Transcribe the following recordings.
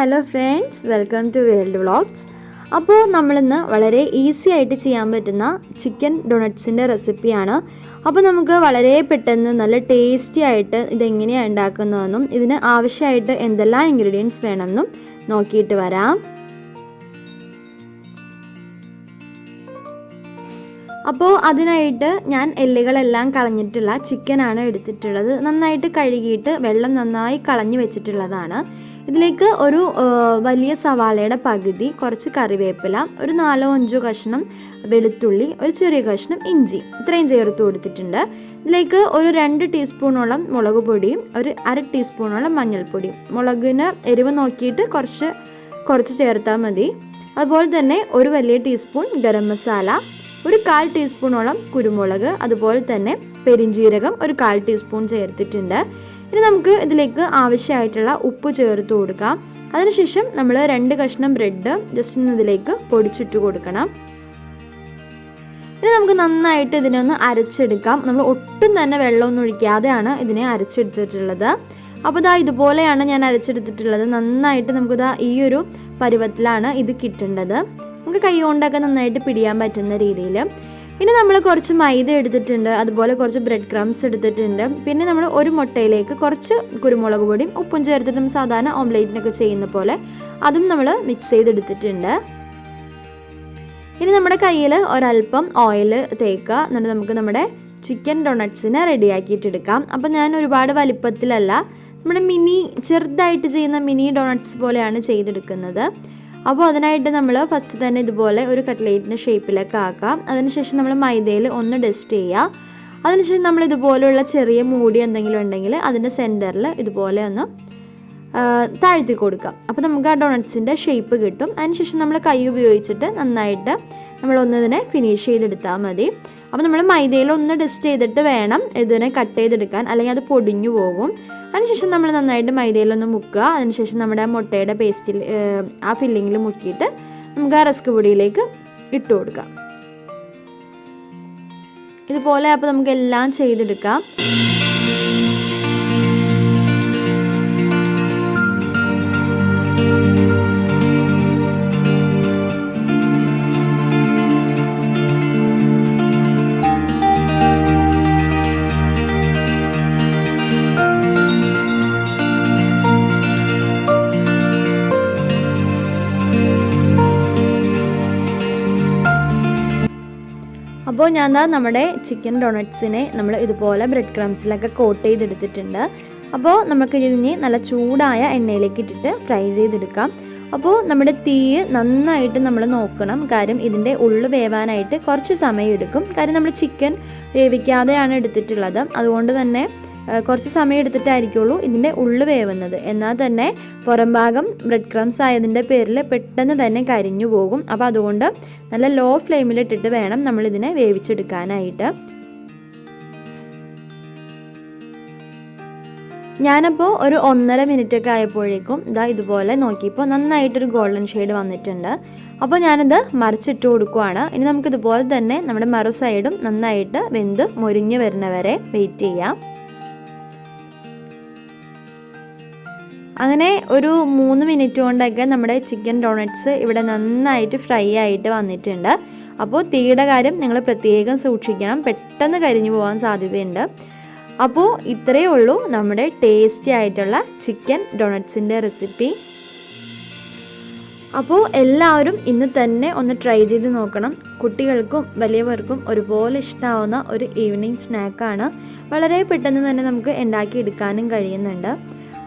Hello friends, welcome to world vlogs. അപ്പോൾ നമ്മളിന്ന് വളരെ ഈസി ആയിട്ട് ചെയ്യാൻ പറ്റുന്ന ചിക്കൻ ഡൊണട്ട്സിൻ്റെ റെസിപ്പിയാണ്. അപ്പോൾ നമുക്ക് വളരെ പെട്ടെന്ന് നല്ല ടേസ്റ്റി ആയിട്ട് ഇതെങ്ങനെയാണ് ഉണ്ടാക്കുന്നതെന്നും ഇതിന് ആവശ്യമായിട്ട് എന്തെല്ലാം ഇൻഗ്രീഡിയൻസ് വേണമെന്നും നോക്കിയിട്ട് വരാം. അപ്പോൾ അതിനായിട്ട് ഞാൻ എല്ലുകളെല്ലാം കളഞ്ഞിട്ടുള്ള ചിക്കനാണ് എടുത്തിട്ടുള്ളത്. നന്നായിട്ട് കഴുകിയിട്ട് വെള്ളം നന്നായി കളഞ്ഞു വെച്ചിട്ടുള്ളതാണ്. ഇതിലേക്ക് ഒരു വലിയ സവാളയുടെ പകുതി, കുറച്ച് കറിവേപ്പില, ഒരു 4-5 കഷ്ണം വെളുത്തുള്ളി, ഒരു ചെറിയ കഷ്ണം ഇഞ്ചി, ഇത്രയും ചേർത്ത് കൊടുത്തിട്ടുണ്ട്. ഇതിലേക്ക് ഒരു 2 ടീസ്പൂണോളം മുളക് പൊടിയും ഒരു 1/2 ടീസ്പൂണോളം മഞ്ഞൾപ്പൊടിയും. മുളകിന് എരിവ് നോക്കിയിട്ട് കുറച്ച് ചേർത്താൽ മതി. അതുപോലെ തന്നെ ഒരു വലിയ ടീസ്പൂൺ ഗരം മസാല, ഒരു 1/4 ടീസ്പൂണോളം കുരുമുളക്, അതുപോലെ തന്നെ പെരിഞ്ജീരകം ഒരു 1/4 ടീസ്പൂൺ ചേർത്തിട്ടുണ്ട്. ഇനി നമുക്ക് ഇതിലേക്ക് ആവശ്യമായിട്ടുള്ള ഉപ്പ് ചേർത്ത് കൊടുക്കാം. അതിനുശേഷം നമ്മൾ 2 കഷ്ണം ബ്രെഡ് ജസ്റ്റ് ഇതിലേക്ക് പൊടിച്ചിട്ട് കൊടുക്കണം. ഇനി നമുക്ക് നന്നായിട്ട് ഇതിനെ ഒന്ന് അരച്ചെടുക്കാം. നമ്മൾ ഒട്ടും തന്നെ വെള്ളമൊന്നും ഒഴിക്കാതെയാണ് ഇതിനെ അരച്ചെടുത്തിട്ടുള്ളത്. അപ്പോൾ ഇതുപോലെയാണ് ഞാൻ അരച്ചെടുത്തിട്ടുള്ളത്. നന്നായിട്ട് നമുക്കിതാ ഈ ഒരു പരുവത്തിലാണ് ഇത് കിട്ടേണ്ടത്. നമുക്ക് കൈ കൊണ്ടൊക്കെ നന്നായിട്ട് പിടിയാൻ പറ്റുന്ന രീതിയിൽ. ഇനി നമ്മൾ കുറച്ച് മൈദ എടുത്തിട്ടുണ്ട്, അതുപോലെ കുറച്ച് ബ്രെഡ് ക്രംസ് എടുത്തിട്ടുണ്ട്. പിന്നെ നമ്മൾ ഒരു മുട്ടയിലേക്ക് കുറച്ച് കുരുമുളക് പൊടിയും ഉപ്പും ചേർത്തിട്ടും സാധാരണ ഓംലേറ്റിനൊക്കെ ചെയ്യുന്ന പോലെ അതും നമ്മൾ മിക്സ് ചെയ്തെടുത്തിട്ടുണ്ട്. ഇനി നമ്മുടെ കയ്യിൽ ഒരല്പം ഓയിൽ തേക്കുക. എന്നിട്ട് നമുക്ക് നമ്മുടെ ചിക്കൻ ഡൊണട്ട്സിനെ റെഡിയാക്കിയിട്ടെടുക്കാം. അപ്പോൾ ഞാൻ ഒരുപാട് വലിപ്പത്തിലല്ല, നമ്മുടെ ചെറുതായിട്ട് ചെയ്യുന്ന മിനി ഡൊണട്ട്സ് പോലെയാണ് ചെയ്തെടുക്കുന്നത്. അപ്പോൾ അതിനായിട്ട് നമ്മൾ ഫസ്റ്റ് തന്നെ ഇതുപോലെ ഒരു കട്ട്ലേറ്റിൻ്റെ ഷേപ്പിലൊക്കെ ആക്കാം. അതിനുശേഷം നമ്മൾ മൈദയിൽ ഒന്ന് ഡസ്റ്റ് ചെയ്യുക. അതിനുശേഷം നമ്മൾ ഇതുപോലെയുള്ള ചെറിയ മൂടി എന്തെങ്കിലും ഉണ്ടെങ്കിൽ അതിൻ്റെ സെൻറ്ററിൽ ഇതുപോലെ ഒന്ന് താഴ്ത്തി കൊടുക്കാം. അപ്പോൾ നമുക്ക് ആ ഡൊണട്ട്സിൻ്റെ ഷേപ്പ് കിട്ടും. അതിനുശേഷം നമ്മൾ കൈ ഉപയോഗിച്ചിട്ട് നന്നായിട്ട് നമ്മളൊന്നിതിനെ ഫിനിഷ് ചെയ്തെടുത്താൽ മതി. അപ്പോൾ നമ്മൾ മൈദയിൽ ഒന്ന് ഡസ്റ്റ് ചെയ്തിട്ട് വേണം ഇതിനെ കട്ട് ചെയ്തെടുക്കാൻ, അല്ലെങ്കിൽ അത് പൊടിഞ്ഞു പോകും. അതിനുശേഷം നമ്മൾ നന്നായിട്ട് മൈദയിലൊന്ന് മുക്കുക. അതിനുശേഷം നമ്മുടെ മുട്ടയുടെ പേസ്റ്റിൽ ആ ഫില്ലിങ്ങിൽ മുക്കിയിട്ട് നമുക്ക് ആ റസ്ക് പൊടിയിലേക്ക് ഇട്ട് കൊടുക്കാം. ഇതുപോലെ അപ്പോൾ നമുക്ക് എല്ലാം ചെയ്തെടുക്കാം. അപ്പോൾ ഞാൻ നമ്മുടെ ചിക്കൻ ഡൊണട്ട്സിനെ നമ്മൾ ഇതുപോലെ ബ്രെഡ് ക്രംസിലൊക്കെ കോട്ട് ചെയ്തെടുത്തിട്ടുണ്ട്. അപ്പോൾ നമുക്ക് ഇതിനെ നല്ല ചൂടായ എണ്ണയിലേക്ക് ഇട്ടിട്ട് ഫ്രൈ ചെയ്തെടുക്കാം. അപ്പോൾ നമ്മുടെ തീ നന്നായിട്ട് നമ്മൾ നോക്കണം. കാര്യം ഇതിൻ്റെ ഉള്ളു വേവാനായിട്ട് കുറച്ച് സമയം എടുക്കും. കാര്യം നമ്മൾ ചിക്കൻ വേവിക്കാതെയാണ് എടുത്തിട്ടുള്ളത്. അതുകൊണ്ട് തന്നെ കുറച്ച് സമയം എടുത്തിട്ടായിരിക്കുള്ളൂ ഇതിൻ്റെ ഉള്ളു വേവുന്നത്. എന്നാൽ തന്നെ പുറം ഭാഗം ബ്രെഡ് ക്രംസ് ആയതിൻ്റെ പേരിൽ പെട്ടെന്ന് തന്നെ കരിഞ്ഞു പോകും. അപ്പോൾ അതുകൊണ്ട് നല്ല ലോ ഫ്ലെയിമിലിട്ടിട്ട് വേണം നമ്മളിതിനെ വേവിച്ചെടുക്കാനായിട്ട്. ഞാനപ്പോൾ ഒരു 1.5 മിനിറ്റൊക്കെ ആയപ്പോഴേക്കും ഇതുപോലെ നോക്കിയപ്പോൾ നന്നായിട്ടൊരു ഗോൾഡൻ ഷെയ്ഡ് വന്നിട്ടുണ്ട്. അപ്പോൾ ഞാനിത് മറിച്ചിട്ട് കൊടുക്കുവാണ്. ഇനി നമുക്കിതുപോലെ തന്നെ നമ്മുടെ മറു സൈഡും നന്നായിട്ട് വെന്ത് മൊരിഞ്ഞ് വരുന്നവരെ വെയിറ്റ് ചെയ്യാം. അങ്ങനെ ഒരു 3 മിനിറ്റ് കൊണ്ടൊക്കെ നമ്മുടെ ചിക്കൻ ഡോണട്ട്സ് ഇവിടെ നന്നായിട്ട് ഫ്രൈ ആയിട്ട് വന്നിട്ടുണ്ട്. അപ്പോൾ തീയുടെ കാര്യം നിങ്ങൾ പ്രത്യേകം സൂക്ഷിക്കണം, പെട്ടെന്ന് കരിഞ്ഞു പോകാൻ സാധ്യതയുണ്ട്. അപ്പോൾ ഇത്രയേ ഉള്ളൂ നമ്മുടെ ടേസ്റ്റി ആയിട്ടുള്ള ചിക്കൻ ഡൊണട്ട്സിൻ്റെ റെസിപ്പി. അപ്പോൾ എല്ലാവരും ഇന്ന് തന്നെ ഒന്ന് ട്രൈ ചെയ്ത് നോക്കണം. കുട്ടികൾക്കും വലിയവർക്കും ഒരുപോലെ ഇഷ്ടമാവുന്ന ഒരു ഈവനിങ് സ്നാക്കാണ്. വളരെ പെട്ടെന്ന് തന്നെ നമുക്ക് ഉണ്ടാക്കിയെടുക്കാനും കഴിയുന്നുണ്ട്.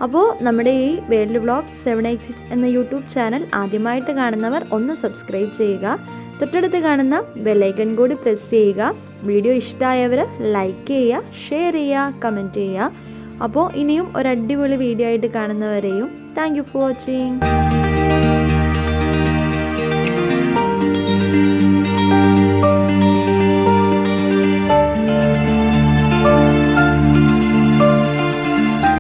അപ്പോൾ നമ്മുടെ ഈ വേൾഡ് വ്ളോഗ് 786 എന്ന യൂട്യൂബ് ചാനൽ ആദ്യമായിട്ട് കാണുന്നവർ ഒന്ന് സബ്സ്ക്രൈബ് ചെയ്യുക. തൊട്ടടുത്ത് കാണുന്ന ബെല്ലൈക്കൺ കൂടി പ്രസ് ചെയ്യുക. വീഡിയോ ഇഷ്ടമായവർ ലൈക്ക് ചെയ്യുക, ഷെയർ ചെയ്യുക, കമൻറ്റ് ചെയ്യുക. അപ്പോൾ ഇനിയും ഒരു അടിപൊളി വീഡിയോ ആയിട്ട് കാണുന്നവരെയും താങ്ക് യു ഫോർ വാച്ചിങ്.